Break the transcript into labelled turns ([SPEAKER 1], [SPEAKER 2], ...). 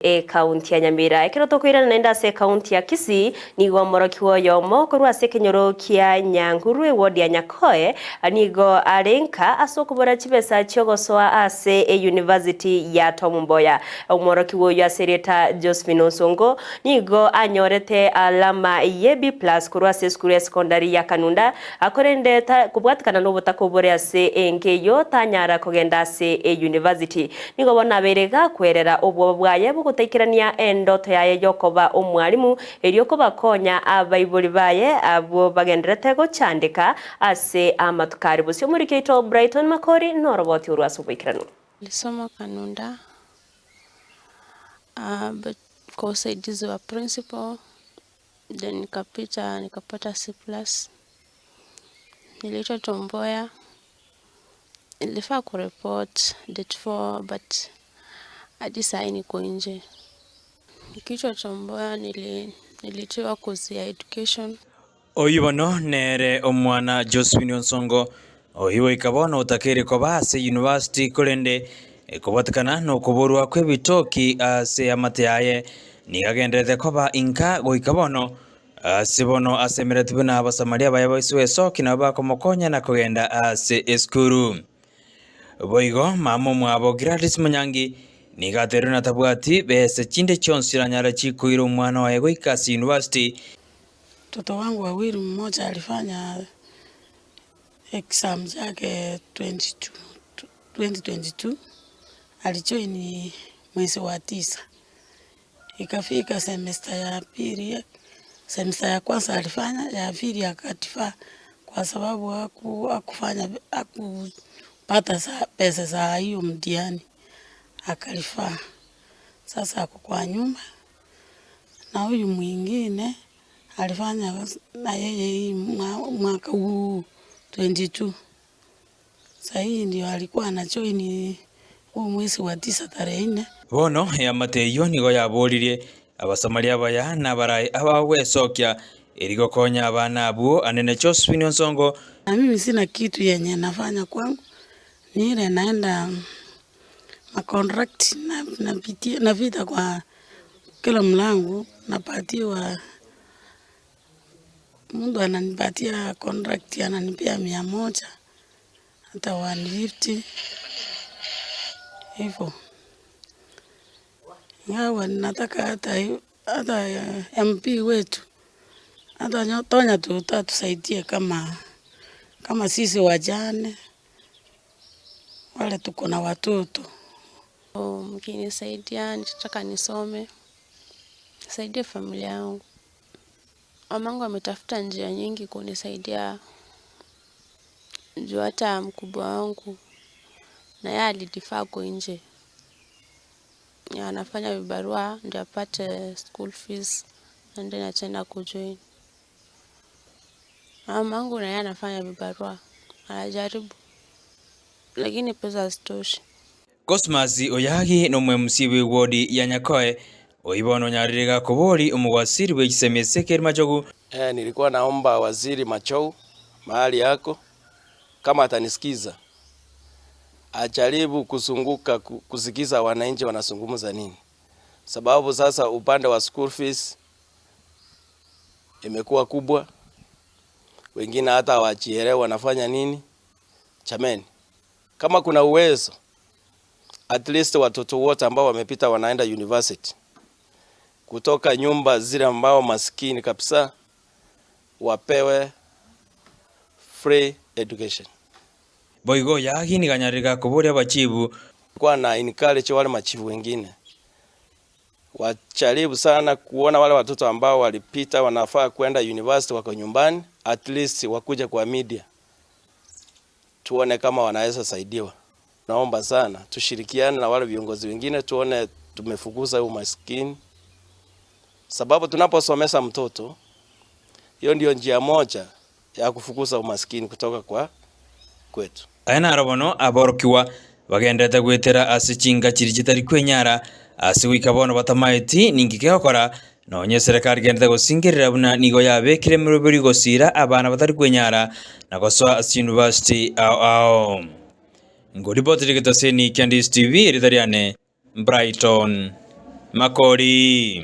[SPEAKER 1] Kaunti ya Nyamira ekiroto kwira nenda se kaunti ya Kisii nigo morokiwo yomo korwa se kenyoro kia Nyanguru ward ya Nyakoe anigo arenka asokubora chibesa chogosoa ase university ya Tom Mboya umorokiwo ya sereta Josephine nigo anyorete alama B+ korwa se skulu ya secondary ya Kanunda akorende kubwatikana n'obutakobore ase enkeyo tanyara kogenda ase university nigo bona berega kwerera obwo bwaye gutekerania endoto yaye yokoba umwarimu eriyoko bakonya abayiburi baye abo bagenderete gocandika ase amatukari busyo muri Keito Brighton Makori no roboti urwasubikirano
[SPEAKER 2] lisoma Kanunda but kusaidizi wa principal then nikapata C+. Niliitwa Tom Mboya, nilifaa kureport date 4 but hadi saa hii niko nje. Nikiitwa Tom Mboya nilitiwa kozi ya education.
[SPEAKER 3] Oyibono nere omwana Josephine oyibo ikabona utakere koba ase university kurende kubatikana no kuburwa kwebitoki ase amateaye nigagenderete koba inka goikabono sibono asemerete na abasamaria baye boisweso kinaba komokonya na kugenda ase eskuru boigo mamo mwabo Gladys Munyangi nigateru na tabwati bese chinde chonsira nyara chikuira umwana wa ego ikasi university.
[SPEAKER 4] Mtoto wangu wawili, mmoja alifanya exam yake 2022 alijoin mwezi wa 9, ikafika semester ya pili. Semester ya kwanza alifanya, ya pili akatifaa kwa sababu hakupata pesa za hiyo mtihani akalifaa. Sasa ako kwa nyumba, na huyu mwingine alifanya na yeye mwaka huu 22. Sasa hii ndio alikuwa anajoin huu mwezi wa 9 tarehe 4.
[SPEAKER 3] Bono ya mateyo nigo yaboririe abasamaria baya na barai abawesokya erigo konya abana abo anene Josephine.
[SPEAKER 4] Na mimi sina kitu yenye nafanya kwangu, ni ile naenda contract na vita kwa kila mlango napatiwa. Mungu ananipatia contract, ananipea 100 hata 150 hivyo. Ngawa nataka hata MP wetu hata nyotonya tutatusaidia kama sisi wajane wale tuko na watoto.
[SPEAKER 2] Mkinisaidia nitataka nisome, nisaidie familia yangu. Mamangu ametafuta njia nyingi kunisaidia, juu hata mkubwa wangu na yeye alidifaa kwa nje. Anafanya vibarua ndio apate school fees na ndio anaenda kujoin. Mamangu na yeye anafanya vibarua, anajaribu lakini pesa hazitoshi.
[SPEAKER 3] Cosmas Oyagi no mwemusiwe wodi ya Nyakoe oibono nyaririga kubori umugwasiri wekisemese Machogu.
[SPEAKER 5] Nilikuwa naomba waziri Machogu mahali yako kama atanisikiza ajaribu kusunguka kusikiza wananchi wanazungumza nini, sababu sasa upande wa school fees imekuwa kubwa, wengine hata hawajielewa wanafanya nini. Chameni, kama kuna uwezo at least watoto wote ambao wamepita wanaenda university kutoka nyumba zile ambao maskini kabisa wapewe free education.
[SPEAKER 3] Boigo yagi ni ganyarika kuboria bachibu
[SPEAKER 5] kwa na encourage wale machibu wengine wacharibu sana kuona wale watoto ambao walipita wanafaa kwenda university wako nyumbani, at least wakuja kwa media tuone kama wanaweza saidiwa. Naomba sana tushirikiane na wale viongozi wengine tuone tumefukuza umaskini, sababu tunaposomesha mtoto hiyo ndio njia moja ya kufukuza umaskini kutoka kwa kwetu.
[SPEAKER 3] Aina arabono aborokiwa bagendete gwetera asichinga chirijitari kwenyara asiwikabono batamaiti ningikekora nonye serikali gendete gusingirira buna nigo yabekire miroberi gosira abana batari kwenyara na goswa university ao ngoriboti rigitoseni Ndizi TV ritariane Brighton. Makori.